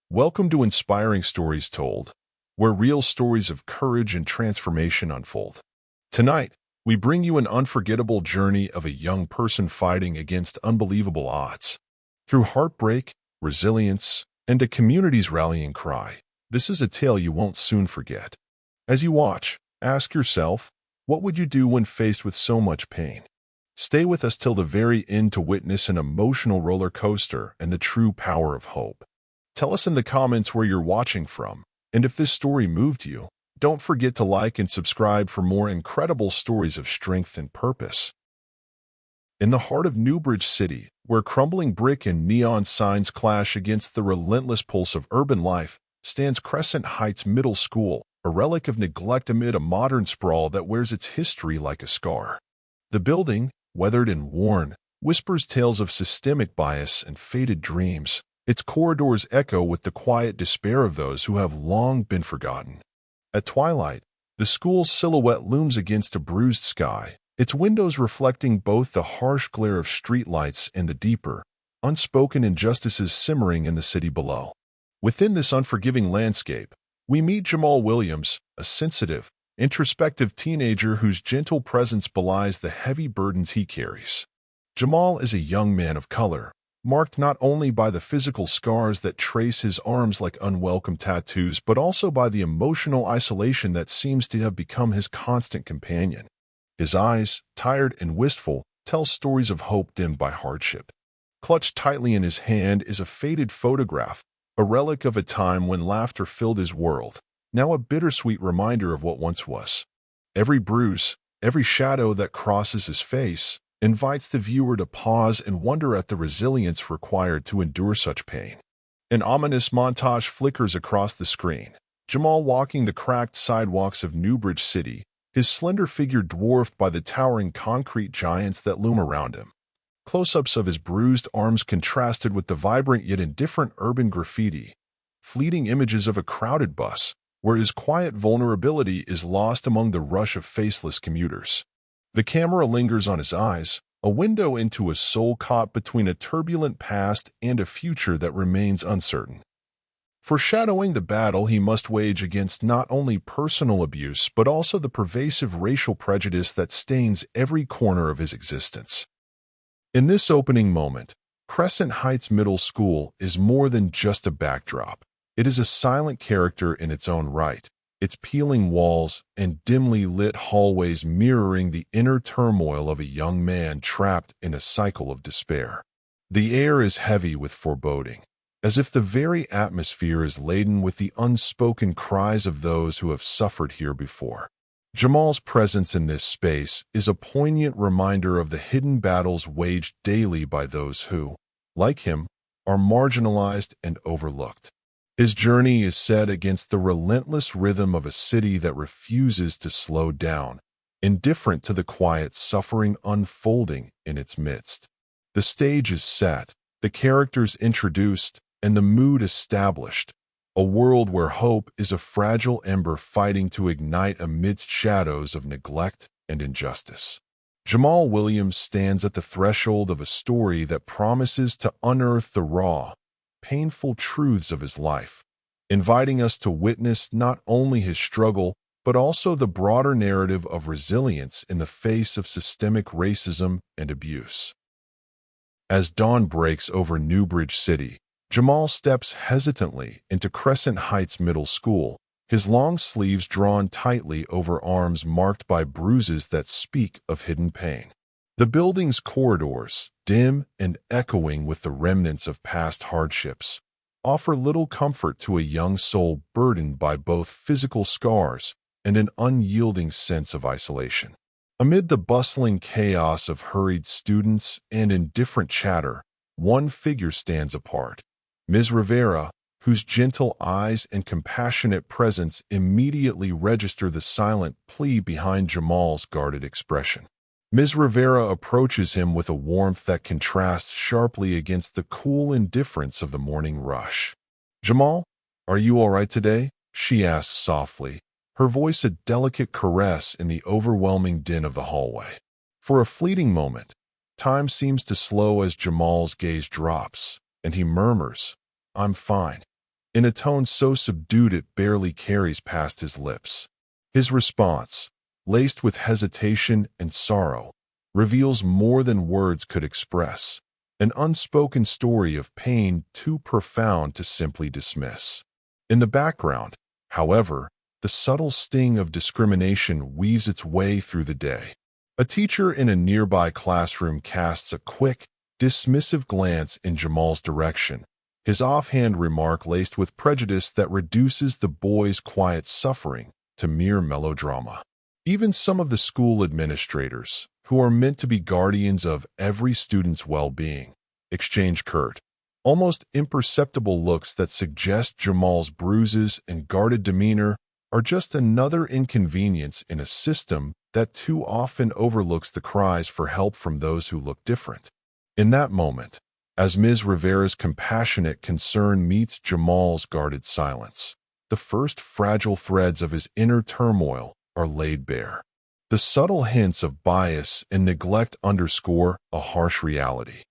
Welcome to Inspiring Stories Told, where real stories of courage and transformation unfold. Tonight, we bring you an unforgettable journey of a young person fighting against unbelievable odds. Through heartbreak, resilience, and a community's rallying cry, this is a tale you won't soon forget. As you watch, ask yourself, what would you do when faced with so much pain? Stay with us till the very end to witness an emotional roller coaster and the true power of hope. Tell us in the comments where you're watching from, and if this story moved you, don't forget to like and subscribe for more incredible stories of strength and purpose. In the heart of Newbridge City, where crumbling brick and neon signs clash against the relentless pulse of urban life, stands Crescent Heights Middle School, a relic of neglect amid a modern sprawl that wears its history like a scar. The building, weathered and worn, whispers tales of systemic bias and faded dreams. Its corridors echo with the quiet despair of those who have long been forgotten. At twilight, the school's silhouette looms against a bruised sky, its windows reflecting both the harsh glare of streetlights and the deeper, unspoken injustices simmering in the city below. Within this unforgiving landscape, we meet Jamal Williams, a sensitive, introspective teenager whose gentle presence belies the heavy burdens he carries. Jamal is a young man of color, marked not only by the physical scars that trace his arms like unwelcome tattoos, but also by the emotional isolation that seems to have become his constant companion. His eyes, tired and wistful, tell stories of hope dimmed by hardship. Clutched tightly in his hand is a faded photograph, a relic of a time when laughter filled his world, now a bittersweet reminder of what once was. Every bruise, every shadow that crosses his face, invites the viewer to pause and wonder at the resilience required to endure such pain. An ominous montage flickers across the screen. Jamal walking the cracked sidewalks of Newbridge City, his slender figure dwarfed by the towering concrete giants that loom around him. Close-ups of his bruised arms contrasted with the vibrant yet indifferent urban graffiti. Fleeting images of a crowded bus, where his quiet vulnerability is lost among the rush of faceless commuters. The camera lingers on his eyes, a window into a soul caught between a turbulent past and a future that remains uncertain. Foreshadowing the battle he must wage against not only personal abuse but also the pervasive racial prejudice that stains every corner of his existence. In this opening moment, Crescent Heights Middle School is more than just a backdrop. It is a silent character in its own right, its peeling walls and dimly lit hallways mirroring the inner turmoil of a young man trapped in a cycle of despair. The air is heavy with foreboding, as if the very atmosphere is laden with the unspoken cries of those who have suffered here before. Jamal's presence in this space is a poignant reminder of the hidden battles waged daily by those who, like him, are marginalized and overlooked. His journey is set against the relentless rhythm of a city that refuses to slow down, indifferent to the quiet suffering unfolding in its midst. The stage is set, the characters introduced, and the mood established, a world where hope is a fragile ember fighting to ignite amidst shadows of neglect and injustice. Jamal Williams stands at the threshold of a story that promises to unearth the raw, painful truths of his life, inviting us to witness not only his struggle, but also the broader narrative of resilience in the face of systemic racism and abuse. As dawn breaks over Newbridge City, Jamal steps hesitantly into Crescent Heights Middle School, his long sleeves drawn tightly over arms marked by bruises that speak of hidden pain. The building's corridors, dim and echoing with the remnants of past hardships, offer little comfort to a young soul burdened by both physical scars and an unyielding sense of isolation. Amid the bustling chaos of hurried students and indifferent chatter, one figure stands apart, Ms. Rivera, whose gentle eyes and compassionate presence immediately register the silent plea behind Jamal's guarded expression. Ms. Rivera approaches him with a warmth that contrasts sharply against the cool indifference of the morning rush. "Jamal, are you all right today?" she asks softly, her voice a delicate caress in the overwhelming din of the hallway. For a fleeting moment, time seems to slow as Jamal's gaze drops, and he murmurs, "I'm fine." in a tone so subdued it barely carries past his lips. His response, laced with hesitation and sorrow, reveals more than words could express, an unspoken story of pain too profound to simply dismiss. In the background, however, the subtle sting of discrimination weaves its way through the day. A teacher in a nearby classroom casts a quick, dismissive glance in Jamal's direction, his offhand remark laced with prejudice that reduces the boy's quiet suffering to mere melodrama. Even some of the school administrators, who are meant to be guardians of every student's well-being, exchange curt, almost imperceptible looks that suggest Jamal's bruises and guarded demeanor are just another inconvenience in a system that too often overlooks the cries for help from those who look different. In that moment, as Ms. Rivera's compassionate concern meets Jamal's guarded silence, the first fragile threads of his inner turmoil are laid bare. The subtle hints of bias and neglect underscore a harsh reality.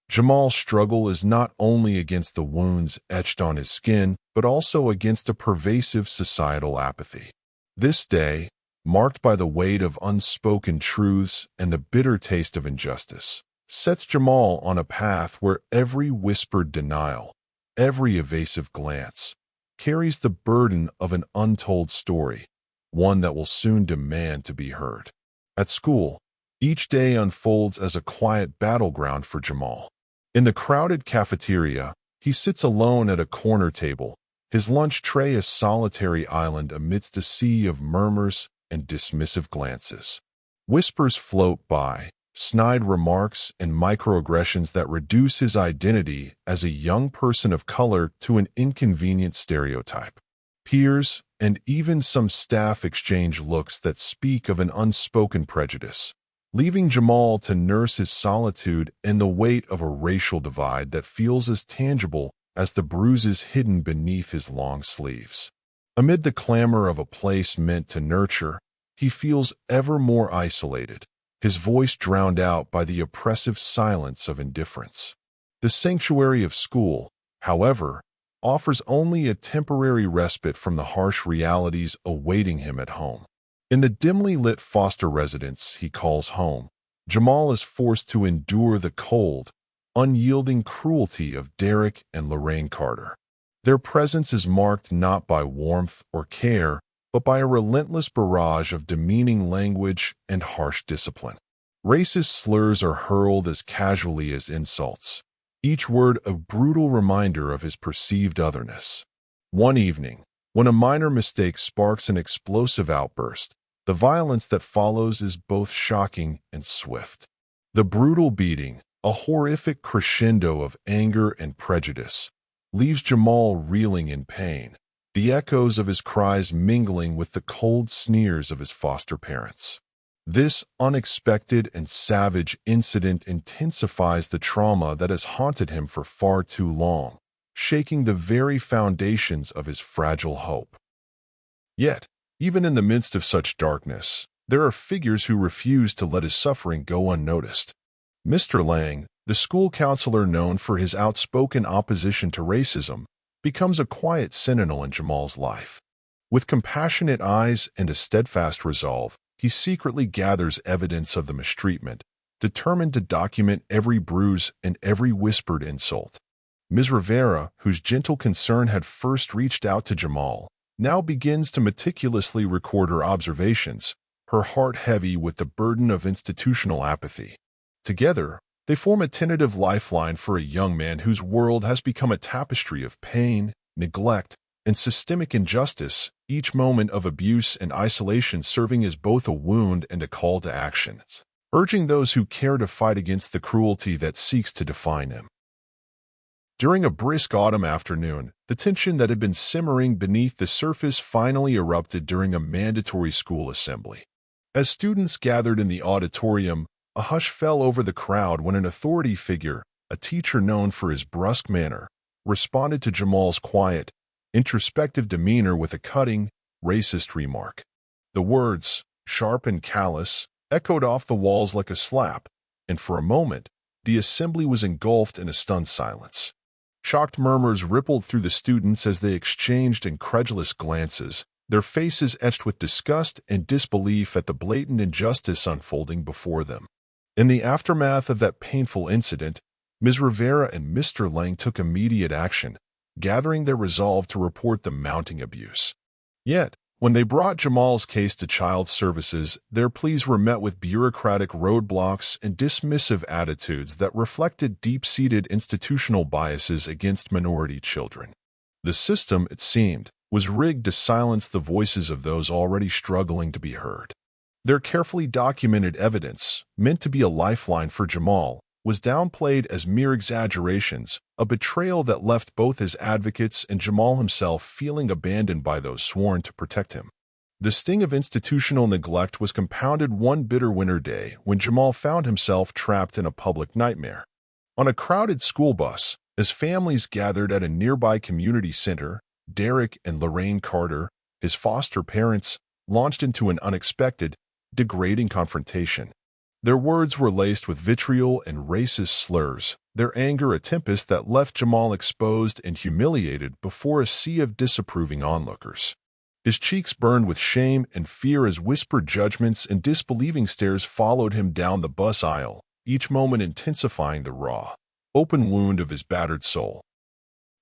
Jamal's struggle is not only against the wounds etched on his skin, but also against a pervasive societal apathy. This day, marked by the weight of unspoken truths and the bitter taste of injustice, sets Jamal on a path where every whispered denial, every evasive glance, carries the burden of an untold story, one that will soon demand to be heard. At school, each day unfolds as a quiet battleground for Jamal. In the crowded cafeteria, he sits alone at a corner table, his lunch tray a solitary island amidst a sea of murmurs and dismissive glances. Whispers float by, snide remarks and microaggressions that reduce his identity as a young person of color to an inconvenient stereotype. Peers and even some staff exchange looks that speak of an unspoken prejudice, leaving Jamal to nurse his solitude and the weight of a racial divide that feels as tangible as the bruises hidden beneath his long sleeves. Amid the clamor of a place meant to nurture, he feels ever more isolated, his voice drowned out by the oppressive silence of indifference. The sanctuary of school, however, offers only a temporary respite from the harsh realities awaiting him at home. In the dimly lit foster residence he calls home, Jamal is forced to endure the cold, unyielding cruelty of Derek and Lorraine Carter. Their presence is marked not by warmth or care, but by a relentless barrage of demeaning language and harsh discipline. Racist slurs are hurled as casually as insults, each word a brutal reminder of his perceived otherness. One evening, when a minor mistake sparks an explosive outburst, the violence that follows is both shocking and swift. The brutal beating, a horrific crescendo of anger and prejudice, leaves Jamal reeling in pain, the echoes of his cries mingling with the cold sneers of his foster parents. This unexpected and savage incident intensifies the trauma that has haunted him for far too long, shaking the very foundations of his fragile hope. Yet, even in the midst of such darkness, there are figures who refuse to let his suffering go unnoticed. Mr. Lang, the school counselor known for his outspoken opposition to racism, becomes a quiet sentinel in Jamal's life. With compassionate eyes and a steadfast resolve, he secretly gathers evidence of the mistreatment, determined to document every bruise and every whispered insult. Ms. Rivera, whose gentle concern had first reached out to Jamal, now begins to meticulously record her observations, her heart heavy with the burden of institutional apathy. Together, they form a tentative lifeline for a young man whose world has become a tapestry of pain, neglect, and systemic injustice, each moment of abuse and isolation serving as both a wound and a call to action, urging those who care to fight against the cruelty that seeks to define him. During a brisk autumn afternoon, the tension that had been simmering beneath the surface finally erupted during a mandatory school assembly. As students gathered in the auditorium, a hush fell over the crowd when an authority figure, a teacher known for his brusque manner, responded to Jamal's quiet, introspective demeanor with a cutting, racist remark. The words, sharp and callous, echoed off the walls like a slap, and for a moment, the assembly was engulfed in a stunned silence. Shocked murmurs rippled through the students as they exchanged incredulous glances, their faces etched with disgust and disbelief at the blatant injustice unfolding before them. In the aftermath of that painful incident, Ms. Rivera and Mr. Lang took immediate action, gathering their resolve to report the mounting abuse. Yet, when they brought Jamal's case to Child Services, their pleas were met with bureaucratic roadblocks and dismissive attitudes that reflected deep-seated institutional biases against minority children. The system, it seemed, was rigged to silence the voices of those already struggling to be heard. Their carefully documented evidence, meant to be a lifeline for Jamal, was downplayed as mere exaggerations, a betrayal that left both his advocates and Jamal himself feeling abandoned by those sworn to protect him. The sting of institutional neglect was compounded one bitter winter day when Jamal found himself trapped in a public nightmare. On a crowded school bus, as families gathered at a nearby community center, Derek and Lorraine Carter, his foster parents, launched into an unexpected, degrading confrontation. Their words were laced with vitriol and racist slurs, their anger a tempest that left Jamal exposed and humiliated before a sea of disapproving onlookers. His cheeks burned with shame and fear as whispered judgments and disbelieving stares followed him down the bus aisle, each moment intensifying the raw, open wound of his battered soul.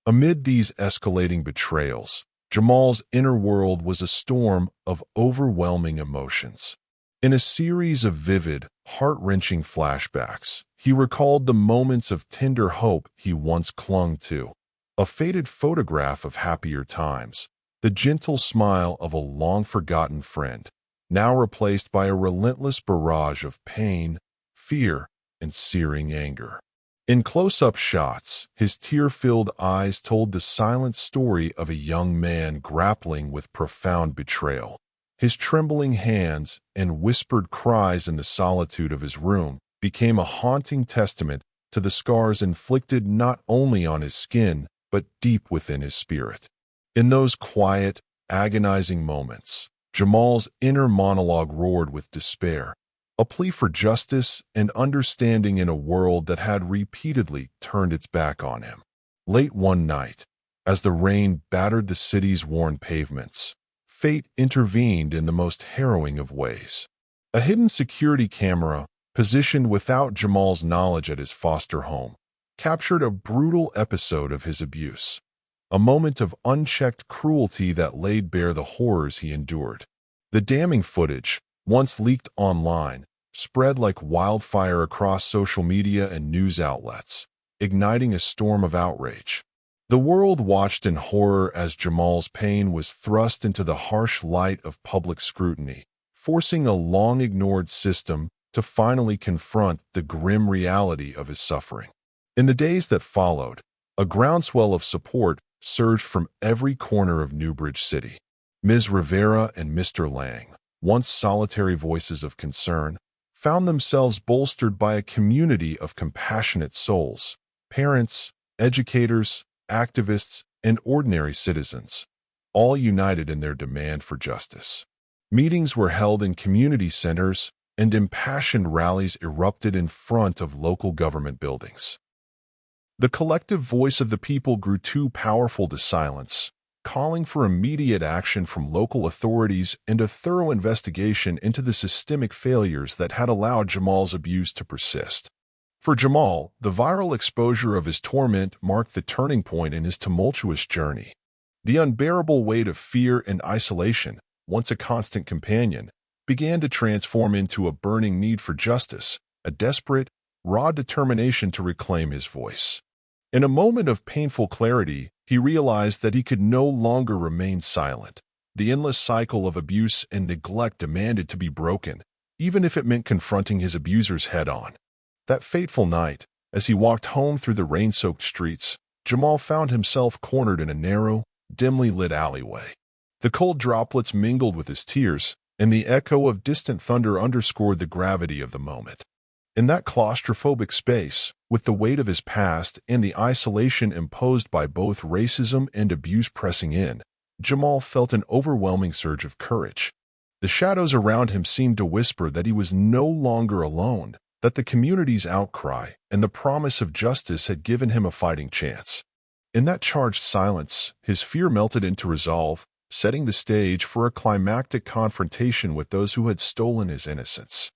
Amid these escalating betrayals, Jamal's inner world was a storm of overwhelming emotions. In a series of vivid, heart-wrenching flashbacks, he recalled the moments of tender hope he once clung to, a faded photograph of happier times, the gentle smile of a long-forgotten friend, now replaced by a relentless barrage of pain, fear, and searing anger. In close-up shots, his tear-filled eyes told the silent story of a young man grappling with profound betrayal. His trembling hands and whispered cries in the solitude of his room became a haunting testament to the scars inflicted not only on his skin, but deep within his spirit. In those quiet, agonizing moments, Jamal's inner monologue roared with despair, a plea for justice and understanding in a world that had repeatedly turned its back on him. Late one night, as the rain battered the city's worn pavements, fate intervened in the most harrowing of ways. A hidden security camera, positioned without Jamal's knowledge at his foster home, captured a brutal episode of his abuse, a moment of unchecked cruelty that laid bare the horrors he endured. The damning footage, once leaked online, spread like wildfire across social media and news outlets, igniting a storm of outrage. The world watched in horror as Jamal's pain was thrust into the harsh light of public scrutiny, forcing a long-ignored system to finally confront the grim reality of his suffering. In the days that followed, a groundswell of support surged from every corner of Newbridge City. Ms. Rivera and Mr. Lang, once solitary voices of concern, found themselves bolstered by a community of compassionate souls, parents, educators, activists, and ordinary citizens, all united in their demand for justice. Meetings were held in community centers, and impassioned rallies erupted in front of local government buildings. The collective voice of the people grew too powerful to silence, calling for immediate action from local authorities and a thorough investigation into the systemic failures that had allowed Jamal's abuse to persist. For Jamal, the viral exposure of his torment marked the turning point in his tumultuous journey. The unbearable weight of fear and isolation, once a constant companion, began to transform into a burning need for justice, a desperate, raw determination to reclaim his voice. In a moment of painful clarity, he realized that he could no longer remain silent. The endless cycle of abuse and neglect demanded to be broken, even if it meant confronting his abusers head-on. That fateful night, as he walked home through the rain-soaked streets, Jamal found himself cornered in a narrow, dimly lit alleyway. The cold droplets mingled with his tears, and the echo of distant thunder underscored the gravity of the moment. In that claustrophobic space, with the weight of his past and the isolation imposed by both racism and abuse pressing in, Jamal felt an overwhelming surge of courage. The shadows around him seemed to whisper that he was no longer alone, that the community's outcry and the promise of justice had given him a fighting chance. In that charged silence, his fear melted into resolve, setting the stage for a climactic confrontation with those who had stolen his innocence.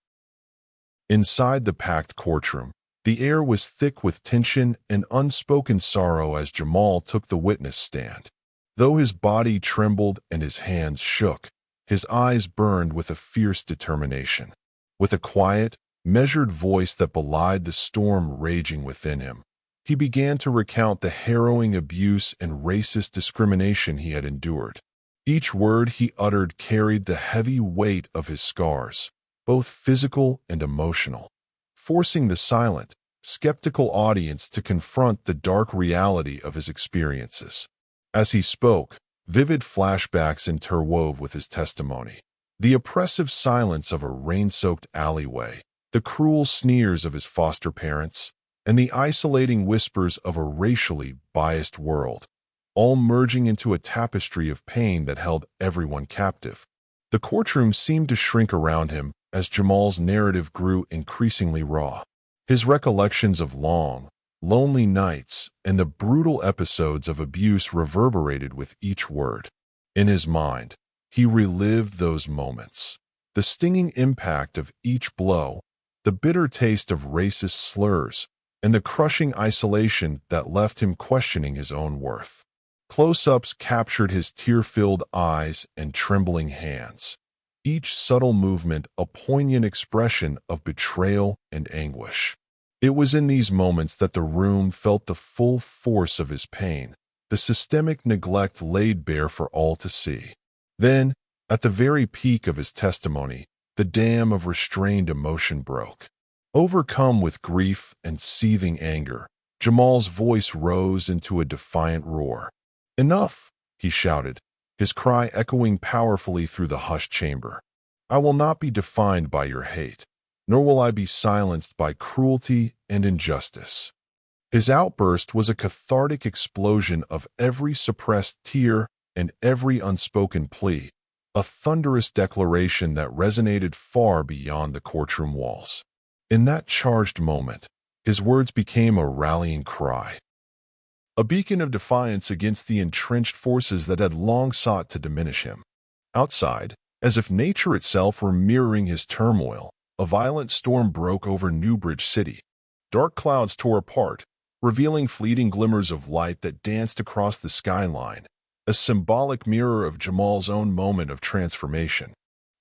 Inside the packed courtroom, the air was thick with tension and unspoken sorrow as Jamal took the witness stand. Though his body trembled and his hands shook, his eyes burned with a fierce determination. With a quiet, measured voice that belied the storm raging within him, he began to recount the harrowing abuse and racist discrimination he had endured. Each word he uttered carried the heavy weight of his scars, both physical and emotional, forcing the silent, skeptical audience to confront the dark reality of his experiences. As he spoke, vivid flashbacks interwove with his testimony. The oppressive silence of a rain-soaked alleyway, the cruel sneers of his foster parents, and the isolating whispers of a racially biased world, all merging into a tapestry of pain that held everyone captive. The courtroom seemed to shrink around him as Jamal's narrative grew increasingly raw. His recollections of long, lonely nights and the brutal episodes of abuse reverberated with each word. In his mind, he relived those moments, the stinging impact of each blow, the bitter taste of racist slurs, and the crushing isolation that left him questioning his own worth. Close-ups captured his tear-filled eyes and trembling hands, each subtle movement a poignant expression of betrayal and anguish. It was in these moments that the room felt the full force of his pain, the systemic neglect laid bare for all to see. Then, at the very peak of his testimony, the dam of restrained emotion broke. Overcome with grief and seething anger, Jamal's voice rose into a defiant roar. "Enough!" he shouted, his cry echoing powerfully through the hushed chamber. "I will not be defined by your hate, nor will I be silenced by cruelty and injustice." His outburst was a cathartic explosion of every suppressed tear and every unspoken plea, a thunderous declaration that resonated far beyond the courtroom walls. In that charged moment, his words became a rallying cry, a beacon of defiance against the entrenched forces that had long sought to diminish him. Outside, as if nature itself were mirroring his turmoil, a violent storm broke over Newbridge City. Dark clouds tore apart, revealing fleeting glimmers of light that danced across the skyline, a symbolic mirror of Jamal's own moment of transformation.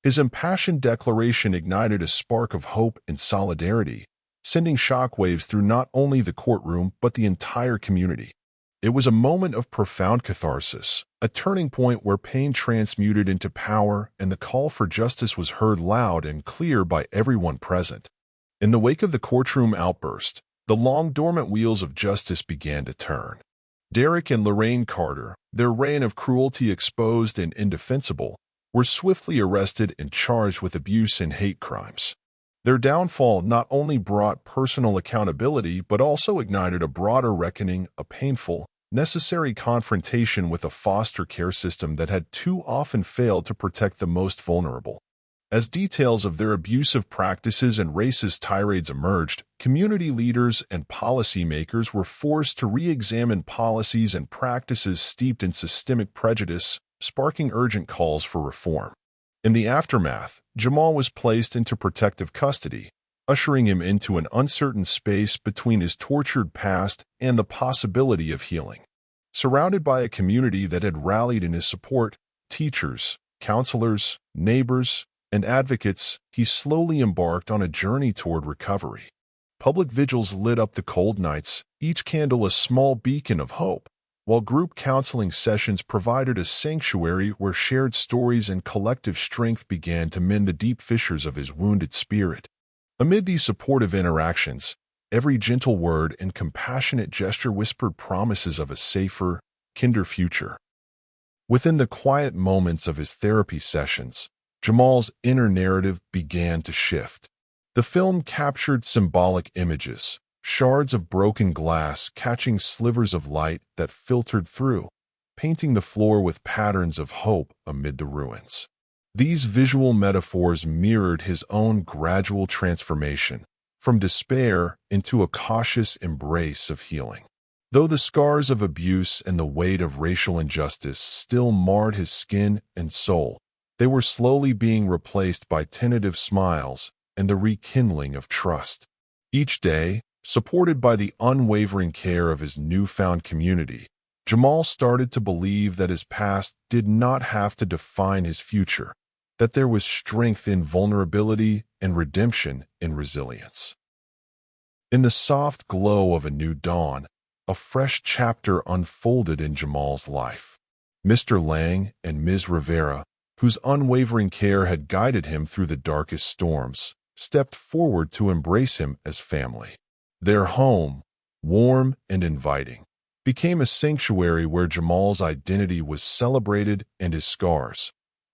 His impassioned declaration ignited a spark of hope and solidarity, sending shockwaves through not only the courtroom but the entire community. It was a moment of profound catharsis, a turning point where pain transmuted into power and the call for justice was heard loud and clear by everyone present. In the wake of the courtroom outburst, the long-dormant wheels of justice began to turn. Derek and Lorraine Carter, their reign of cruelty exposed and indefensible, were swiftly arrested and charged with abuse and hate crimes. Their downfall not only brought personal accountability but also ignited a broader reckoning, a painful, necessary confrontation with a foster care system that had too often failed to protect the most vulnerable. As details of their abusive practices and racist tirades emerged, community leaders and policymakers were forced to re-examine policies and practices steeped in systemic prejudice, sparking urgent calls for reform. In the aftermath, Jamal was placed into protective custody, ushering him into an uncertain space between his tortured past and the possibility of healing. Surrounded by a community that had rallied in his support, teachers, counselors, neighbors, and advocates, he slowly embarked on a journey toward recovery. Public vigils lit up the cold nights, each candle a small beacon of hope, while group counseling sessions provided a sanctuary where shared stories and collective strength began to mend the deep fissures of his wounded spirit. Amid these supportive interactions, every gentle word and compassionate gesture whispered promises of a safer, kinder future. Within the quiet moments of his therapy sessions, Jamal's inner narrative began to shift. The film captured symbolic images, shards of broken glass catching slivers of light that filtered through, painting the floor with patterns of hope amid the ruins. These visual metaphors mirrored his own gradual transformation, from despair into a cautious embrace of healing. Though the scars of abuse and the weight of racial injustice still marred his skin and soul, they were slowly being replaced by tentative smiles and the rekindling of trust. Each day, supported by the unwavering care of his newfound community, Jamal started to believe that his past did not have to define his future, that there was strength in vulnerability and redemption in resilience. In the soft glow of a new dawn, a fresh chapter unfolded in Jamal's life. Mr. Lang and Ms. Rivera, whose unwavering care had guided him through the darkest storms, stepped forward to embrace him as family. Their home, warm and inviting, became a sanctuary where Jamal's identity was celebrated and his scars,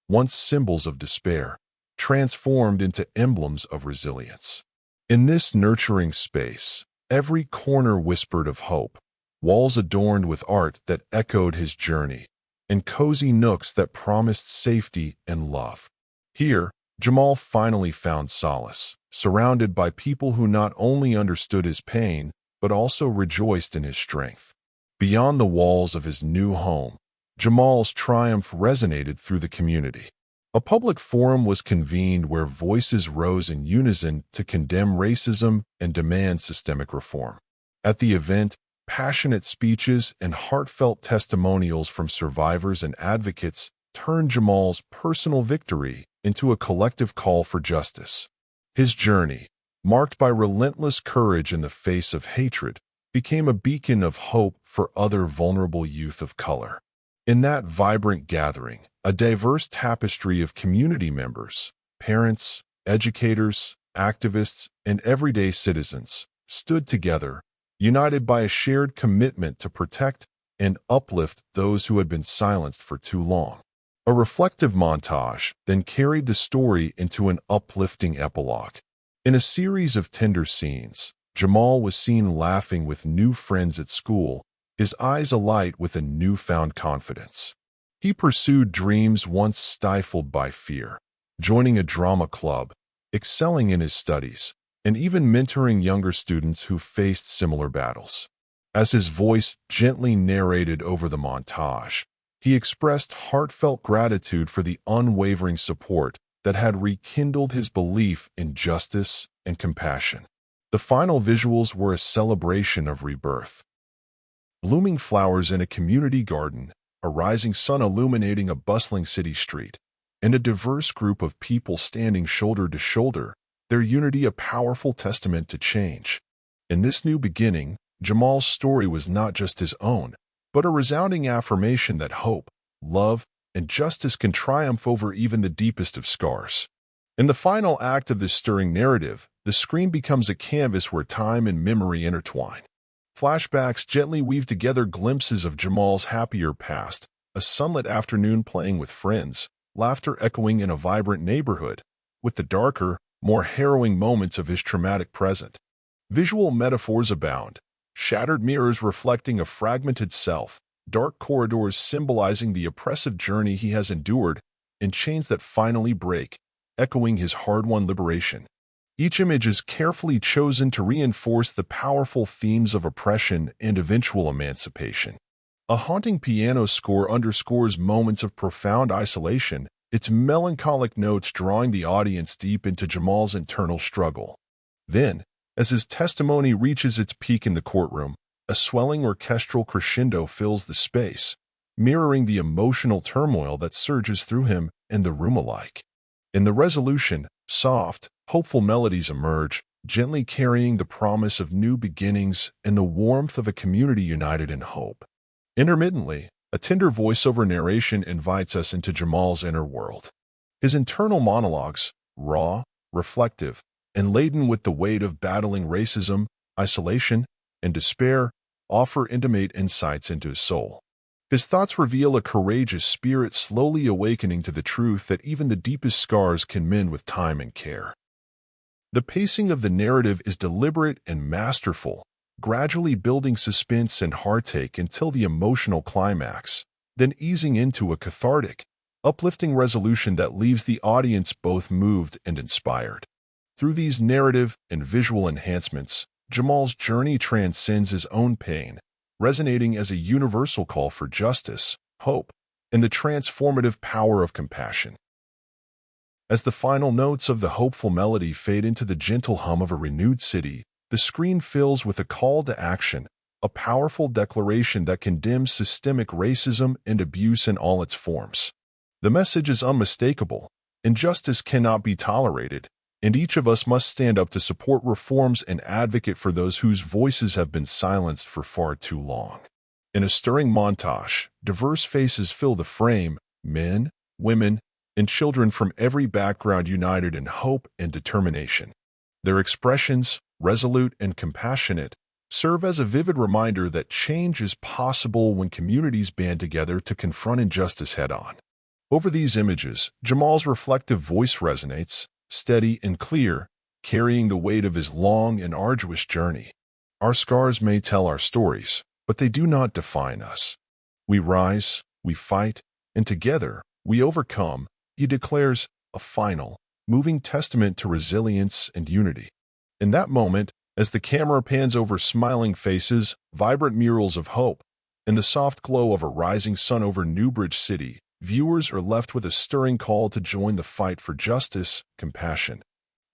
once symbols of despair, transformed into emblems of resilience. In this nurturing space, every corner whispered of hope, walls adorned with art that echoed his journey, and cozy nooks that promised safety and love. Here, Jamal finally found solace, surrounded by people who not only understood his pain, but also rejoiced in his strength. Beyond the walls of his new home, Jamal's triumph resonated through the community. A public forum was convened where voices rose in unison to condemn racism and demand systemic reform. At the event, passionate speeches and heartfelt testimonials from survivors and advocates turned Jamal's personal victory into a collective call for justice. His journey, marked by relentless courage in the face of hatred, became a beacon of hope for other vulnerable youth of color. In that vibrant gathering, a diverse tapestry of community members, parents, educators, activists, and everyday citizens stood together, united by a shared commitment to protect and uplift those who had been silenced for too long. A reflective montage then carried the story into an uplifting epilogue. In a series of tender scenes, Jamal was seen laughing with new friends at school, his eyes alight with a newfound confidence. He pursued dreams once stifled by fear, joining a drama club, excelling in his studies, and even mentoring younger students who faced similar battles. As his voice gently narrated over the montage, he expressed heartfelt gratitude for the unwavering support that had rekindled his belief in justice and compassion. The final visuals were a celebration of rebirth. Blooming flowers in a community garden, a rising sun illuminating a bustling city street, and a diverse group of people standing shoulder to shoulder, their unity a powerful testament to change. In this new beginning, Jamal's story was not just his own, but a resounding affirmation that hope, love, and justice can triumph over even the deepest of scars. In the final act of this stirring narrative, the screen becomes a canvas where time and memory intertwine. Flashbacks gently weave together glimpses of Jamal's happier past, a sunlit afternoon playing with friends, laughter echoing in a vibrant neighborhood, with the darker, more harrowing moments of his traumatic present. Visual metaphors abound, shattered mirrors reflecting a fragmented self, dark corridors symbolizing the oppressive journey he has endured, and chains that finally break, echoing his hard-won liberation. Each image is carefully chosen to reinforce the powerful themes of oppression and eventual emancipation. A haunting piano score underscores moments of profound isolation, its melancholic notes drawing the audience deep into Jamal's internal struggle. Then, as his testimony reaches its peak in the courtroom, a swelling orchestral crescendo fills the space, mirroring the emotional turmoil that surges through him and the room alike. In the resolution, soft, hopeful melodies emerge, gently carrying the promise of new beginnings and the warmth of a community united in hope. Intermittently, a tender voiceover narration invites us into Jamal's inner world. His internal monologues, raw, reflective, and laden with the weight of battling racism, isolation, and despair, offer intimate insights into his soul. His thoughts reveal a courageous spirit slowly awakening to the truth that even the deepest scars can mend with time and care. The pacing of the narrative is deliberate and masterful, gradually building suspense and heartache until the emotional climax, then easing into a cathartic, uplifting resolution that leaves the audience both moved and inspired. Through these narrative and visual enhancements, Jamal's journey transcends his own pain, resonating as a universal call for justice, hope, and the transformative power of compassion. As the final notes of the hopeful melody fade into the gentle hum of a renewed city, the screen fills with a call to action, a powerful declaration that condemns systemic racism and abuse in all its forms. The message is unmistakable. Injustice cannot be tolerated, and each of us must stand up to support reforms and advocate for those whose voices have been silenced for far too long. In a stirring montage, diverse faces fill the frame, men, women, and children from every background united in hope and determination. Their expressions, resolute and compassionate, serve as a vivid reminder that change is possible when communities band together to confront injustice head-on. Over these images, Jamal's reflective voice resonates, steady and clear, carrying the weight of his long and arduous journey. Our scars may tell our stories, but they do not define us. We rise, we fight, and together we overcome, he declares, a final, moving testament to resilience and unity. In that moment, as the camera pans over smiling faces, vibrant murals of hope, and the soft glow of a rising sun over Newbridge City, viewers are left with a stirring call to join the fight for justice, compassion,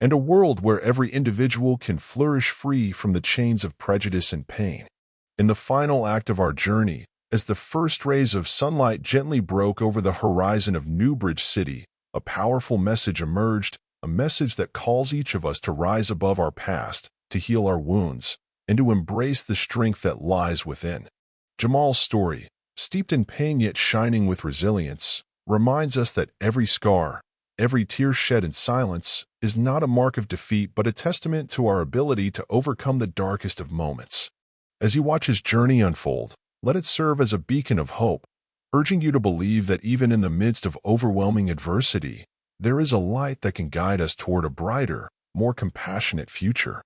and a world where every individual can flourish free from the chains of prejudice and pain. In the final act of our journey, as the first rays of sunlight gently broke over the horizon of Newbridge City, a powerful message emerged, a message that calls each of us to rise above our past, to heal our wounds, and to embrace the strength that lies within. Jamal's story, steeped in pain yet shining with resilience, reminds us that every scar, every tear shed in silence, is not a mark of defeat but a testament to our ability to overcome the darkest of moments. As you watch his journey unfold, let it serve as a beacon of hope, urging you to believe that even in the midst of overwhelming adversity, there is a light that can guide us toward a brighter, more compassionate future.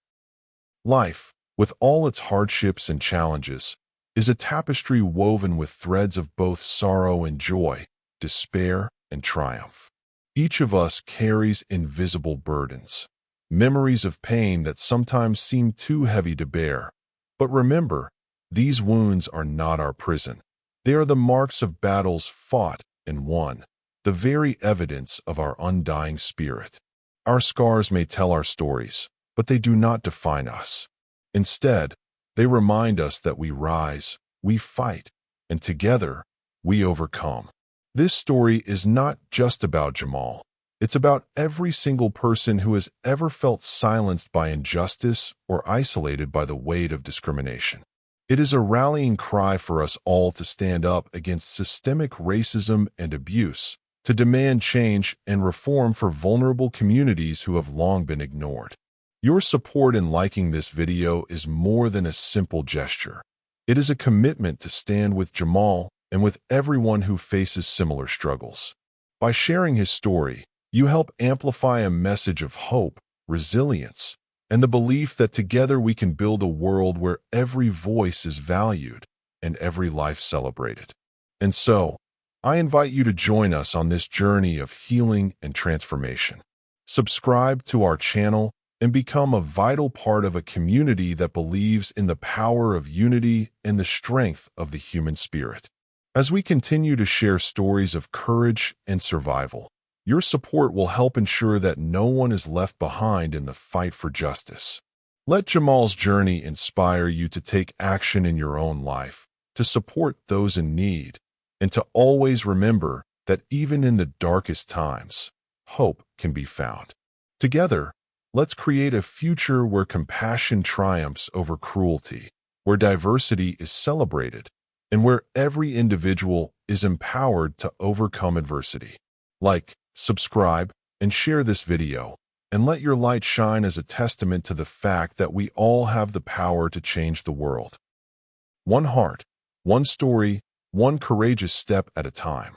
Life, with all its hardships and challenges, is a tapestry woven with threads of both sorrow and joy, despair and triumph. Each of us carries invisible burdens, memories of pain that sometimes seem too heavy to bear. But remember, these wounds are not our prison. They are the marks of battles fought and won, the very evidence of our undying spirit. Our scars may tell our stories, but they do not define us. Instead, they remind us that we rise, we fight, and together, we overcome. This story is not just about Jamal. It's about every single person who has ever felt silenced by injustice or isolated by the weight of discrimination. It is a rallying cry for us all to stand up against systemic racism and abuse, to demand change and reform for vulnerable communities who have long been ignored. Your support in liking this video is more than a simple gesture. It is a commitment to stand with Jamal and with everyone who faces similar struggles. By sharing his story, you help amplify a message of hope, resilience, and the belief that together we can build a world where every voice is valued and every life celebrated. And so, I invite you to join us on this journey of healing and transformation. Subscribe to our channel and become a vital part of a community that believes in the power of unity and the strength of the human spirit. As we continue to share stories of courage and survival, your support will help ensure that no one is left behind in the fight for justice. Let Jamal's journey inspire you to take action in your own life, to support those in need, and to always remember that even in the darkest times, hope can be found. Together, let's create a future where compassion triumphs over cruelty, where diversity is celebrated, and where every individual is empowered to overcome adversity. Like, subscribe, and share this video, and let your light shine as a testament to the fact that we all have the power to change the world. One heart, one story, one courageous step at a time.